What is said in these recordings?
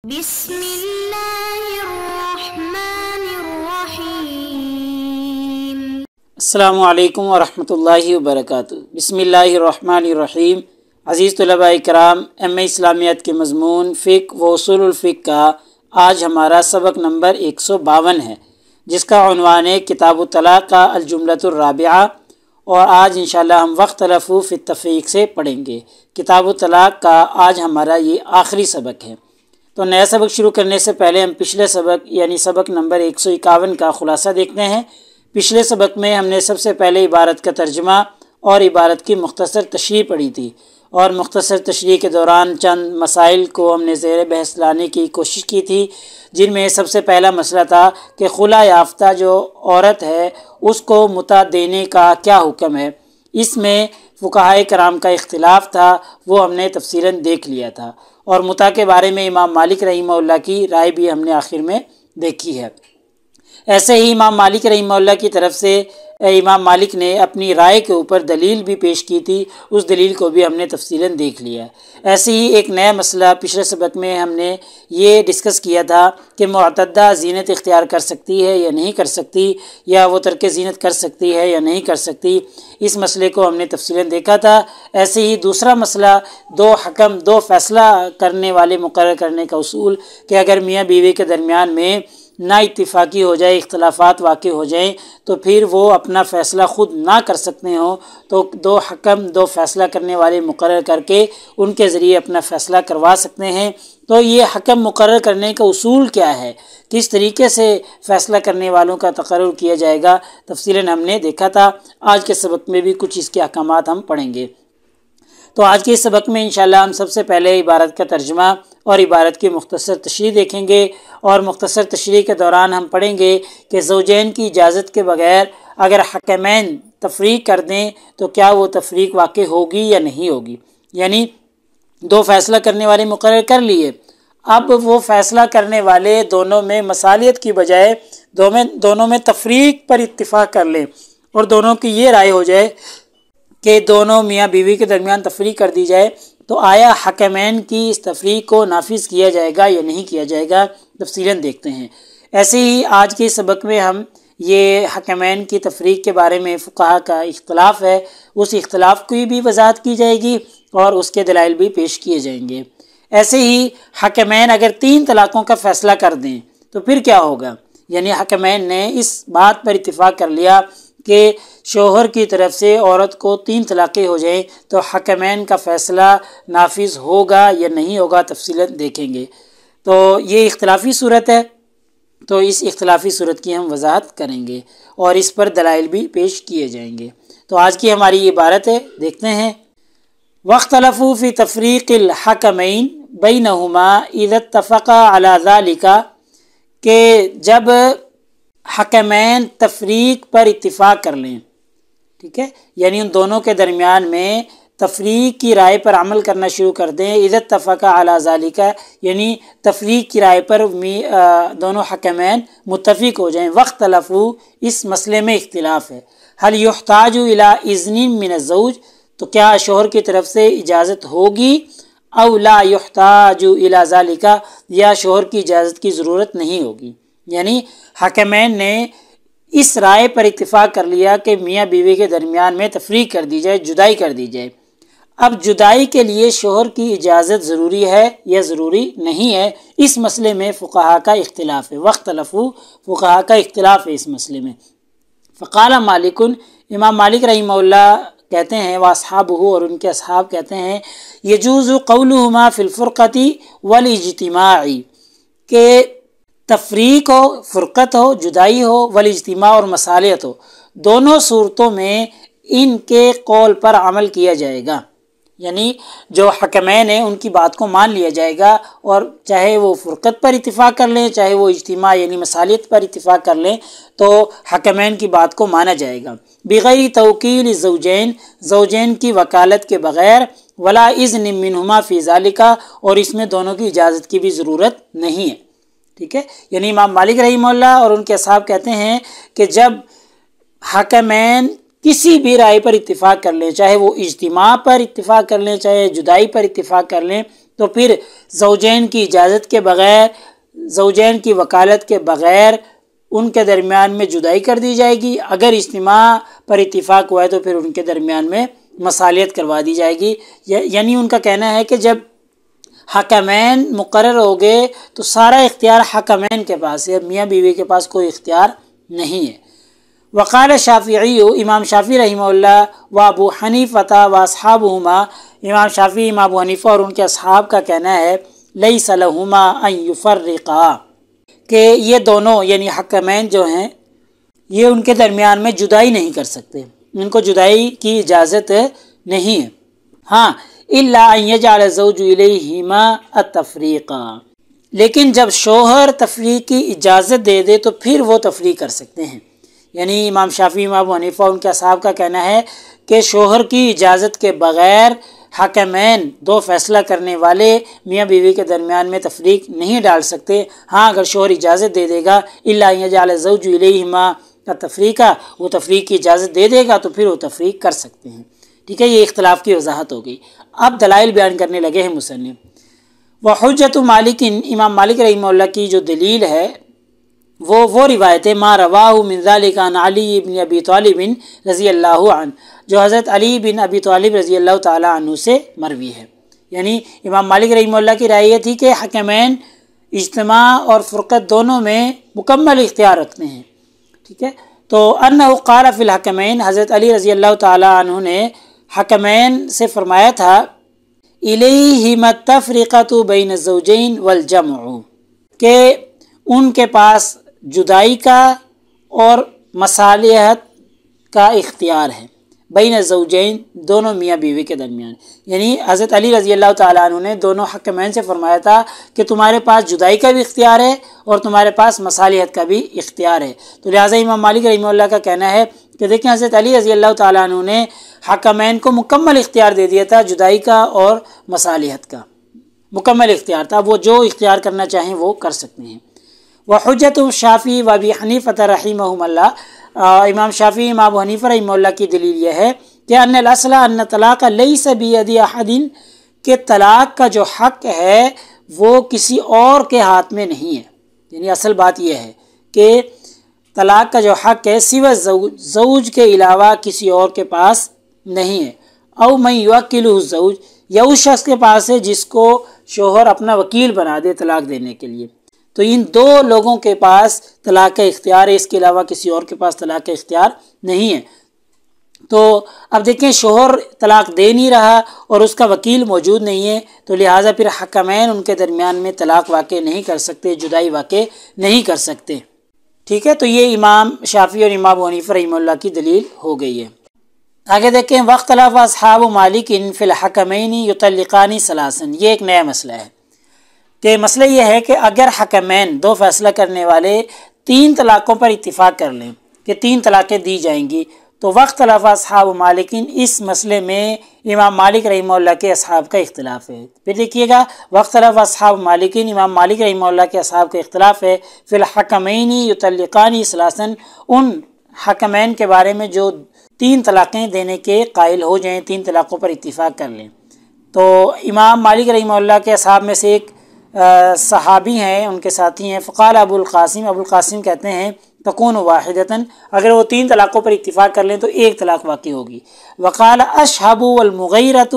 بسم اللہ الرحمن الرحیم۔ السلام علیکم ورحمۃ اللہ وبرکاتہ۔ بسم اللہ الرحمن الرحیم۔ عزیز طلباء کرام، ایم اے اسلامیات کے مضمون فقہ و اصول الفقہ کا آج ہمارا سبق نمبر 152 ہے، جس کا عنوان ہے کتاب الطلاق کا الجملۃ الرابعہ، اور آج انشاءاللہ ہم واختلف فی التفریق سے پڑھیں گے۔ کتاب الطلاق کا آج ہمارا یہ آخری سبق ہے۔ تو نیا سبق شروع کرنے سے پہلے ہم پچھلے سبق یعنی سبق نمبر 151 کا خلاصہ دیکھتے ہیں۔ پچھلے سبق میں ہم نے سب سے پہلے عبارت کا ترجمہ اور عبارت کی مختصر تشریح پڑھی تھی، اور مختصر تشریح کے دوران چند مسائل کو ہم نے زیر بحث لانے کی کوشش کی تھی، جن میں سب سے پہلا مسئلہ تھا کہ خلا یافتہ جو عورت ہے اس کو متع دینے کا کیا حکم ہے۔ اس میں فقہائے کرام کا اختلاف تھا، وہ ہم نے تفصیلاً دیکھ لیا تھا، اور متع کے بارے میں امام مالک رحمہ اللہ کی رائے بھی ہم نے آخر میں دیکھی ہے۔ ایسے ہی امام مالک رحمہ اللہ کی طرف سے امام مالک نے اپنی رائے کے اوپر دلیل بھی پیش کی تھی، اس دلیل کو بھی ہم نے تفصیلاً دیکھ لیا۔ ایسے ہی ایک نیا مسئلہ پچھلے سبق میں ہم نے یہ ڈسکس کیا تھا کہ معتدہ زینت اختیار کر سکتی ہے یا نہیں کر سکتی، یا وہ ترک زینت کر سکتی ہے یا نہیں کر سکتی۔ اس مسئلے کو ہم نے تفصیلاً دیکھا تھا۔ ایسے ہی دوسرا مسئلہ دو حکم، دو فیصلہ کرنے والے مقرر کرنے کا اصول، کہ اگر میاں بیوی کے درمیان میں نا اتفاقی ہو جائے، اختلافات واقع ہو جائیں، تو پھر وہ اپنا فیصلہ خود نہ کر سکتے ہوں تو دو حکم، دو فیصلہ کرنے والے مقرر کر کے ان کے ذریعے اپنا فیصلہ کروا سکتے ہیں۔ تو یہ حکم مقرر کرنے کا اصول کیا ہے، کس طریقے سے فیصلہ کرنے والوں کا تقرر کیا جائے گا، تفصیلاً ہم نے دیکھا تھا۔ آج کے سبق میں بھی کچھ اس کے احکامات ہم پڑھیں گے۔ تو آج کے اس سبق میں انشاءاللہ ہم سب سے پہلے عبارت کا ترجمہ اور عبارت کی مختصر تشریح دیکھیں گے، اور مختصر تشریح کے دوران ہم پڑھیں گے کہ زوجین کی اجازت کے بغیر اگر حکمین تفریق کر دیں تو کیا وہ تفریق واقع ہوگی یا نہیں ہوگی۔ یعنی دو فیصلہ کرنے والے مقرر کر لیے، اب وہ فیصلہ کرنے والے دونوں میں مصالحت کی بجائے دونوں میں تفریق پر اتفاق کر لیں، اور دونوں کی یہ رائے ہو جائے کہ دونوں میاں بیوی کے درمیان تفریق کر دی جائے، تو آیا حکمین کی اس تفریق کو نافذ کیا جائے گا یا نہیں کیا جائے گا، تفصیلاً دیکھتے ہیں۔ ایسے ہی آج کے سبق میں ہم یہ حکمین کی تفریق کے بارے میں فقہا کا اختلاف ہے، اس اختلاف کی بھی وضاحت کی جائے گی اور اس کے دلائل بھی پیش کیے جائیں گے۔ ایسے ہی حکمین اگر 3 طلاقوں کا فیصلہ کر دیں تو پھر کیا ہوگا۔ یعنی حکمین نے اس بات پر اتفاق کر لیا کہ شوہر کی طرف سے عورت کو 3 طلاقیں ہو جائیں تو حکمین کا فیصلہ نافذ ہوگا یا نہیں ہوگا، تفصیلاً دیکھیں گے۔ تو یہ اختلافی صورت ہے، تو اس اختلافی صورت کی ہم وضاحت کریں گے اور اس پر دلائل بھی پیش کیے جائیں گے۔ تو آج کی ہماری یہ عبارت ہے، دیکھتے ہیں۔ واختلفوا فی تفریق الحکمین بینہما اذا اتفقا علی ذلک، کہ جب حکمین تفریق پر اتفاق کر لیں، ٹھیک ہے، یعنی ان دونوں کے درمیان میں تفریق کی رائے پر عمل کرنا شروع کر دیں۔ اذا اتفقا علی ذلک یعنی تفریق کی رائے پر دونوں حکمین متفق ہو جائیں۔ واختلفوا، اس مسئلے میں اختلاف ہے۔ هل يحتاج الى اذن من الزوج، تو کیا شوہر کی طرف سے اجازت ہوگی، او لا يحتاج الى ذلك، یا شوہر کی اجازت کی ضرورت نہیں ہوگی۔ یعنی حکمین نے اس رائے پر اتفاق کر لیا کہ میاں بیوی کے درمیان میں تفریق کر دی جائے، جدائی کر دی جائے۔ اب جدائی کے لیے شوہر کی اجازت ضروری ہے یا ضروری نہیں ہے، اس مسئلے میں فقہا کا اختلاف ہے۔ واختلفوا، فقہا کا اختلاف ہے اس مسئلے میں۔ فقال مالک، امام مالک رحمہ اللہ کہتے ہیں، واصحابہ، اور ان کے اصحاب کہتے ہیں، یجوز قولہما فی الفرقۃ والاجتماع، کہ تفریق ہو، فرقت ہو، جدائی ہو، والاجتماع اور مصالحت ہو، دونوں صورتوں میں ان کے قول پر عمل کیا جائے گا۔ یعنی جو حکمین ہیں ان کی بات کو مان لیا جائے گا، اور چاہے وہ فرقت پر اتفاق کر لیں، چاہے وہ اجتماع یعنی مصالحت پر اتفاق کر لیں، تو حکمین کی بات کو مانا جائے گا۔ بغیر توکیل الزوجین، زوجین کی وکالت کے بغیر، ولا اذن منہما فی ذالک، اور اس میں دونوں کی اجازت کی بھی ضرورت نہیں ہے، ٹھیک ہے۔ یعنی امام مالک رحمہ اللہ اور ان کے اصحاب کہتے ہیں کہ جب حکمین کسی بھی رائے پر اتفاق کر لیں، چاہے وہ اجتماع پر اتفاق کر لیں، چاہے جدائی پر اتفاق کر لیں، تو پھر زوجین کی اجازت کے بغیر، زوجین کی وکالت کے بغیر ان کے درمیان میں جدائی کر دی جائے گی۔ اگر اجتماع پر اتفاق ہوا ہے تو پھر ان کے درمیان میں مصالحت کروا دی جائے گی۔ یعنی ان کا کہنا ہے کہ جب حکمین مقرر ہو گئے تو سارا اختیار حکمین کے پاس ہے، میاں بیوی کے پاس کوئی اختیار نہیں ہے۔ وقال شافعی، امام شافعی رحمہ اللہ و ابو حنیفہ و اصحابہما، امام شافعی، امام ابو حنیفہ اور ان کے اصحاب کا کہنا ہے لیس لہما ان یفرقا، کہ یہ دونوں یعنی حکمین جو ہیں یہ ان کے درمیان میں جدائی نہیں کر سکتے، ان کو جدائی کی اجازت نہیں ہے۔ ہاں الا ان یجعل الزوج الیہما التفریقا، لیکن جب شوہر تفریق کی اجازت دے دے تو پھر وہ تفریق کر سکتے ہیں۔ یعنی امام شافعی، امام ابو حنیفہ ان کے اصحاب کا کہنا ہے کہ شوہر کی اجازت کے بغیر حکمین، دو فیصلہ کرنے والے میاں بیوی کے درمیان میں تفریق نہیں ڈال سکتے۔ ہاں اگر شوہر اجازت دے دے گا الا ان یجعل الزوج الیہما التفریقا، وہ تفریق کی اجازت دے دے گا تو پھر وہ تفریق کر سکتے ہیں۔ ٹھیک ہے، یہ اختلاف کی وضاحت ہو گئی۔ اب دلائل بیان کرنے لگے ہیں مصنف۔ وحجت مالک، امام مالک رحمہ اللہ کی جو دلیل ہے وہ روایت ہے ما رواہ من ذلک عن علی بن ابی طالب رضی اللہ عنہ، جو حضرت علی بن ابی طالب رضی اللہ تعالیٰ عنہ سے مروی ہے۔ یعنی امام مالک رحمہ اللہ کی رائے یہ تھی کہ حکمین اجتماع اور فرقت دونوں میں مکمل اختیار رکھتے ہیں۔ ٹھیک ہے، تو انہ قال فی الحکمین، حضرت علی رضی اللہ تعالیٰ عنہ نے حکمین سے فرمایا تھا الیہما التفریقۃ بین الزوجین والجمع، کہ ان کے پاس جدائی کا اور مصالحت کا اختیار ہے، بین الزوجین، دونوں میاں بیوی کے درمیان۔ یعنی حضرت علی رضی اللہ تعالیٰ عنہ نے دونوں حکمین سے فرمایا تھا کہ تمہارے پاس جدائی کا بھی اختیار ہے اور تمہارے پاس مصالحت کا بھی اختیار ہے۔ تو لہٰذا امام مالک رحمہ اللہ کا کہنا ہے کہ دیکھیں حضرت علی رضی اللہ تعالیٰ عنہ نے حکمین کو مکمل اختیار دے دیا تھا، جدائی کا اور مصالحت کا مکمل اختیار تھا، وہ جو اختیار کرنا چاہیں وہ کر سکتے ہیں۔ وحجت شافعی و ابی حنیفہ رحمہم اللہ، امام شافعی، امام ابو حنیفہ رحمہ اللہ کی دلیل یہ ہے کہ ان الاصل ان طلاق لیس بید احد، کہ طلاق کا جو حق ہے وہ کسی اور کے ہاتھ میں نہیں ہے۔ یعنی اصل بات یہ ہے کہ طلاق کا جو حق ہے سوى زوج کے علاوہ کسی اور کے پاس نہیں ہے۔ او من یوکلہ الزوج، یا اس شخص کے پاس ہے جس کو شوہر اپنا وکیل بنا دے طلاق دینے کے لیے۔ تو ان دو لوگوں کے پاس طلاق کا اختیار ہے، اس کے علاوہ کسی اور کے پاس طلاق کا اختیار نہیں ہے۔ تو اب دیکھیں شوہر طلاق دے نہیں رہا اور اس کا وکیل موجود نہیں ہے، تو لہٰذا پھر حکمین ان کے درمیان میں طلاق واقع نہیں کر سکتے، جدائی واقع نہیں کر سکتے۔ ٹھیک ہے، تو یہ امام شافعی اور امام ابو حنیفہ رحمہ اللہ کی دلیل ہو گئی ہے۔ آگے دیکھیں واختلف اصحاب مالک فی الحکمین یطلقان ثلاثا، یہ ایک نیا مسئلہ ہے کہ مسئلہ یہ ہے کہ اگر حکمین، دو فیصلہ کرنے والے، 3 طلاقوں پر اتفاق کر لیں کہ 3 طلاقیں دی جائیں گی، تو واختلف اصحاب مالکین، اس مسئلے میں امام مالک رحمہ اللہ کے اصحاب کا اختلاف ہے۔ پھر دیکھیے گا واختلف اصحاب مالکین، امام مالک رحمہ اللہ کے اصحاب کا اختلاف ہے فی الحکمین یطلقان ثلاثا، ان حکمین کے بارے میں جو 3 طلاقیں دینے کے قائل ہو جائیں، 3 طلاقوں پر اتفاق کر لیں۔ تو امام مالک رحمہ اللہ کے اصحاب میں سے ایک صحابی ہیں، ان کے ساتھی ہیں، فقال ابو القاسم کہتے ہیں تکون واحدتاً، اگر وہ 3 طلاقوں پر اتفاق کر لیں تو 1 طلاق واقع ہوگی۔ وقال اشہب والمغیرۃ،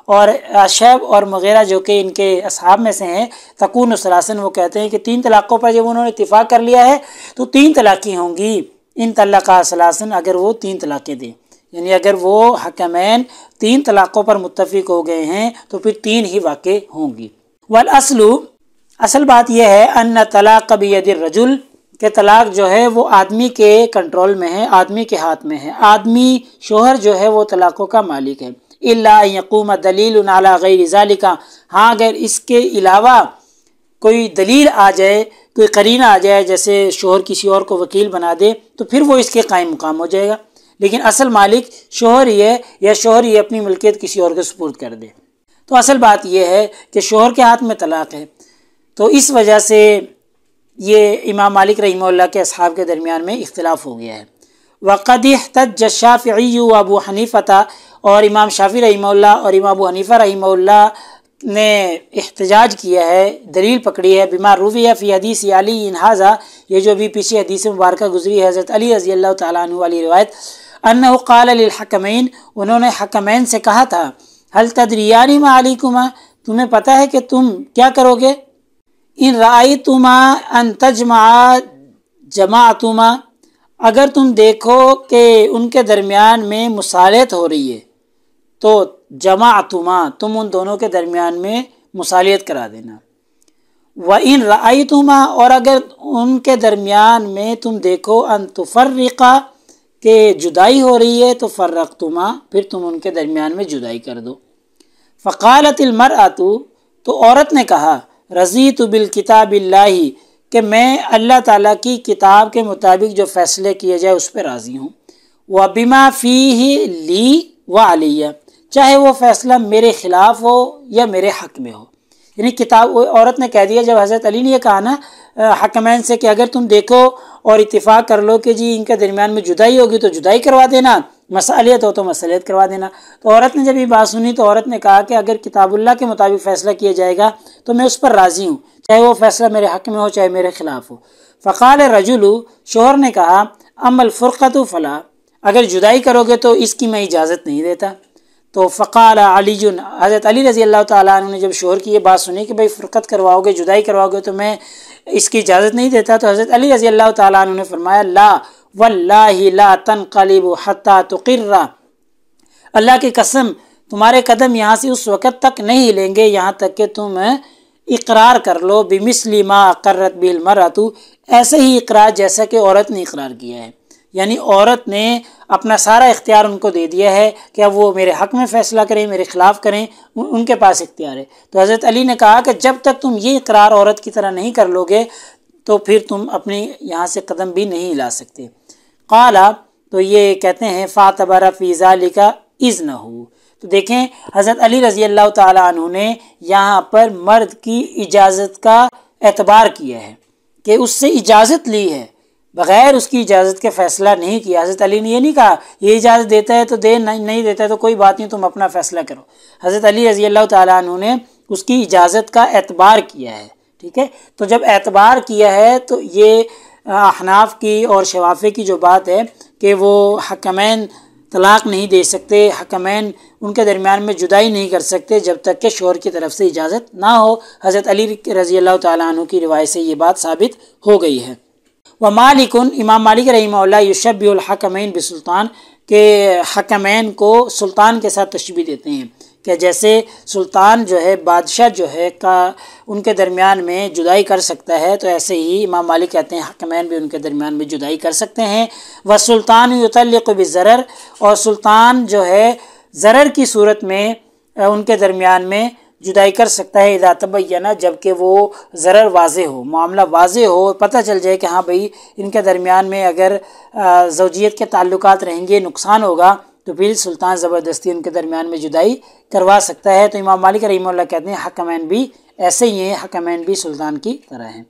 اور اشہب اور مغیرہ جو کہ ان کے اصحاب میں سے ہیں، تکون ثلاثاً، وہ کہتے ہیں کہ 3 طلاقوں پر جب انہوں نے اتفاق کر لیا ہے تو 3 طلاقیں ہوں گی، ان طلقا ثلاثاً، اگر وہ 3 طلاقیں دیں، یعنی اگر وہ حکمین 3 طلاقوں پر متفق ہو گئے ہیں تو پھر 3 ہی واقع ہوں گی۔ والاصل، اصل بات یہ ہے ان طلاق بید الرجل، کہ طلاق جو ہے وہ آدمی کے کنٹرول میں ہے، آدمی کے ہاتھ میں ہے، آدمی شوہر جو ہے وہ طلاقوں کا مالک ہے۔ الا ان یقوم دلیل علی غیر ذلک، ہاں اگر اس کے علاوہ کوئی دلیل آ جائے، کوئی قرینہ آ جائے، جیسے شوہر کسی اور کو وکیل بنا دے، تو پھر وہ اس کے قائم مقام ہو جائے گا، لیکن اصل مالک شوہر ہی ہے، یا شوہر ہی اپنی ملکیت کسی اور کے سپرد کر دے۔ تو اصل بات یہ ہے کہ شوہر کے ہاتھ میں طلاق ہے، تو اس وجہ سے یہ امام مالک رحمہ اللہ کے اصحاب کے درمیان میں اختلاف ہو گیا ہے۔ وقد احتج الشافعی و ابو حنیفہ، اور امام شافعی رحمہ اللہ اور امام ابو حنیفہ رحمہ اللہ نے احتجاج کیا ہے، دلیل پکڑی ہے بما رویہ فی حدیث علی ھذا، یہ جو بھی پیچھے حدیث مبارکہ گزری ہے حضرت علی رضی اللہ تعالیٰ عنہ والی روایت، انہ قال للحکمین، انہوں نے حکمین سے کہا تھا، هل تدریان ما علیکما، تمہیں پتہ ہے کہ تم کیا کرو گے، ان رأیتما ان تجمع جماعتما، اگر تم دیکھو کہ ان کے درمیان میں مصالحت ہو رہی ہے تو جماعتما، تم ان دونوں کے درمیان میں مصالحت کرا دینا، وَإِن رَأَيْتُمَا، اور اگر ان کے درمیان میں تم دیکھو ان تفرقا، کہ جدائی ہو رہی ہے، تو فرقتما، پھر تم ان کے درمیان میں جدائی کر دو۔ فقالت المرأۃ، تو عورت نے کہا، رضیت بالکتاب اللہ، کہ میں اللہ تعالیٰ کی کتاب کے مطابق جو فیصلے کیے جائے اس پہ راضی ہوں، وَبِمَا فِيهِ لِي وَعَلِيَّ، چاہے وہ فیصلہ میرے خلاف ہو یا میرے حق میں ہو۔ یعنی کتاب، عورت نے کہہ دیا جب حضرت علی نے یہ کہا نا حکمین سے کہ اگر تم دیکھو اور اتفاق کر لو کہ جی ان کے درمیان میں جدائی ہوگی تو جدائی کروا دینا، مصالحت ہو تو مصالحت کروا دینا۔ تو عورت نے جب یہ بات سنی تو عورت نے کہا کہ اگر کتاب اللہ کے مطابق فیصلہ کیا جائے گا تو میں اس پر راضی ہوں، چاہے وہ فیصلہ میرے حق میں ہو چاہے میرے خلاف ہو۔ فقال الرجل، شوہر نے کہا، اما الفرقۃ فلا، اگر جدائی کرو گے تو اس کی میں اجازت نہیں دیتا۔ تو فقال علی، حضرت علی رضی اللہ تعالیٰ عنہ نے جب شوہر کی یہ بات سنی کہ بھئی فرقت کرواؤ گے، جدائی کرواؤ گے تو میں اس کی اجازت نہیں دیتا، تو حضرت علی رضی اللہ تعالیٰ عنہ نے فرمایا، لا واللہ لا تنقلب حتی تقر، اللہ کی قسم تمہارے قدم یہاں سے اس وقت تک نہیں ہلیں گے یہاں تک کہ تم اقرار کر لو، بمثل ما اقرت به المرأۃ، ایسے ہی اقرار جیسا کہ عورت نے اقرار کیا ہے۔ یعنی عورت نے اپنا سارا اختیار ان کو دے دیا ہے کہ اب وہ میرے حق میں فیصلہ کریں، میرے خلاف کریں، ان کے پاس اختیار ہے۔ تو حضرت علی نے کہا کہ جب تک تم یہ اقرار عورت کی طرح نہیں کر لو گے تو پھر تم اپنی یہاں سے قدم بھی نہیں ہلا سکتے۔ قال، تو یہ کہتے ہیں فاعتبر فی ذلک اذنہ، تو دیکھیں حضرت علی رضی اللہ تعالیٰ عنہ نے یہاں پر مرد کی اجازت کا اعتبار کیا ہے کہ اس سے اجازت لی ہے، بغیر اس کی اجازت کے فیصلہ نہیں کیا۔ حضرت علی نے یہ نہیں کہا یہ اجازت دیتا ہے تو دے، نہیں دیتا ہے تو کوئی بات نہیں، تم اپنا فیصلہ کرو۔ حضرت علی رضی اللہ تعالیٰ عنہ نے اس کی اجازت کا اعتبار کیا ہے، ٹھیک ہے۔ تو جب اعتبار کیا ہے تو یہ احناف کی اور شوافی کی جو بات ہے کہ وہ حکمین طلاق نہیں دے سکتے، حکمین ان کے درمیان میں جدائی نہیں کر سکتے جب تک کہ شوہر کی طرف سے اجازت نہ ہو، حضرت علی رضی اللہ تعالیٰ عنہ کی روایت سے یہ بات ثابت ہو گئی ہے۔ ومالک، امام مالک رحمہ اللہ یشبہ الحکمین بسلطان، کہ حکمین کو سلطان کے ساتھ تشبیہ دیتے ہیں کہ جیسے سلطان جو ہے، بادشاہ جو ہے کا ان کے درمیان میں جدائی کر سکتا ہے، تو ایسے ہی امام مالک کہتے ہیں حکمین بھی ان کے درمیان میں جدائی کر سکتے ہیں۔ والسلطان یطلق بالضرر، اور سلطان جو ہے ضرر کی صورت میں ان کے درمیان میں جدائی کر سکتا ہے، اذا تبین، جب کہ وہ ضرر واضح ہو، معاملہ واضح ہو، پتہ چل جائے کہ ہاں بھئی ان کے درمیان میں اگر زوجیت کے تعلقات رہیں گے، نقصان ہوگا، تو پھر سلطان زبردستی ان کے درمیان میں جدائی کروا سکتا ہے۔ تو امام مالک رحمہ اللہ کہتے ہیں حکمین بھی ایسے ہی ہیں، حکمین بھی سلطان کی طرح ہیں۔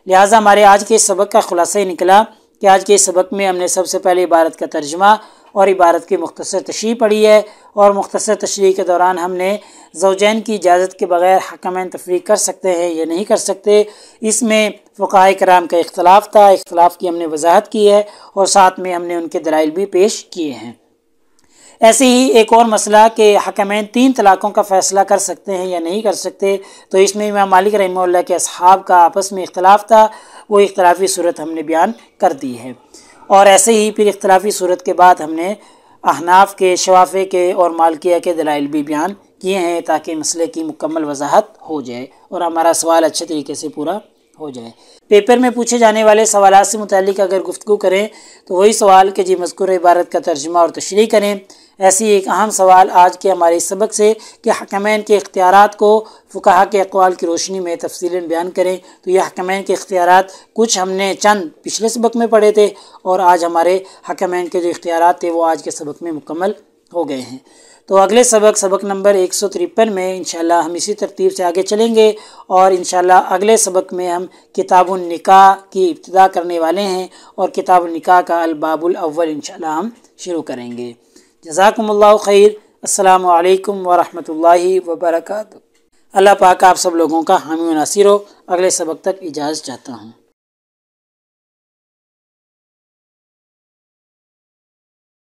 لہٰذا ہمارے آج کے سبق کا خلاصہ یہ نکلا کہ آج کے اس سبق میں ہم نے سب سے پہلے عبارت کا ترجمہ اور عبارت کی مختصر تشریح پڑھی ہے، اور مختصر تشریح کے دوران ہم نے زوجین کی اجازت کے بغیر حکمین تفریق کر سکتے ہیں یا نہیں کر سکتے، اس میں فقہاء کرام کا اختلاف تھا، اختلاف کی ہم نے وضاحت کی ہے، اور ساتھ میں ہم نے ان کے دلائل بھی پیش کیے ہیں۔ ایسے ہی ایک اور مسئلہ کہ حکمین 3 طلاقوں کا فیصلہ کر سکتے ہیں یا نہیں کر سکتے، تو اس میں امام مالک رحمہ اللہ کے اصحاب کا آپس میں اختلاف تھا، وہ اختلافی صورت ہم نے بیان کر دی ہے۔ اور ایسے ہی پھر اختلافی صورت کے بعد ہم نے احناف کے، شوافی کے اور مالکیہ کے دلائل بھی بیان کیے ہیں تاکہ مسئلے کی مکمل وضاحت ہو جائے اور ہمارا سوال اچھے طریقے سے پورا ہو جائے۔ پیپر میں پوچھے جانے والے سوالات سے متعلق اگر گفتگو کریں تو وہی سوال کہ جی مذکورہ عبارت کا ترجمہ اور تشریح کریں۔ ایسی ایک اہم سوال آج کے ہمارے اس سبق سے کہ حکمین کے اختیارات کو فقہا کے اقوال کی روشنی میں تفصیلاً بیان کریں، تو یہ حکمین کے اختیارات کچھ ہم نے چند پچھلے سبق میں پڑھے تھے، اور آج ہمارے حکمین کے جو اختیارات تھے وہ آج کے سبق میں مکمل ہو گئے ہیں۔ تو اگلے سبق نمبر 153 میں انشاءاللہ ہم اسی ترتیب سے آگے چلیں گے، اور انشاءاللہ اگلے سبق میں ہم کتاب النکاح کی ابتدا کرنے والے ہیں، اور کتاب النکاح کا الباب الاول انشاءاللہ ہم شروع کریں گے۔ جزاکم اللہ خیر۔ السلام علیکم ورحمۃ اللہ وبرکاتہ۔ اللہ پاک آپ سب لوگوں کا حامی و ناصر ہو۔ اگلے سبق تک اجازت چاہتا ہوں۔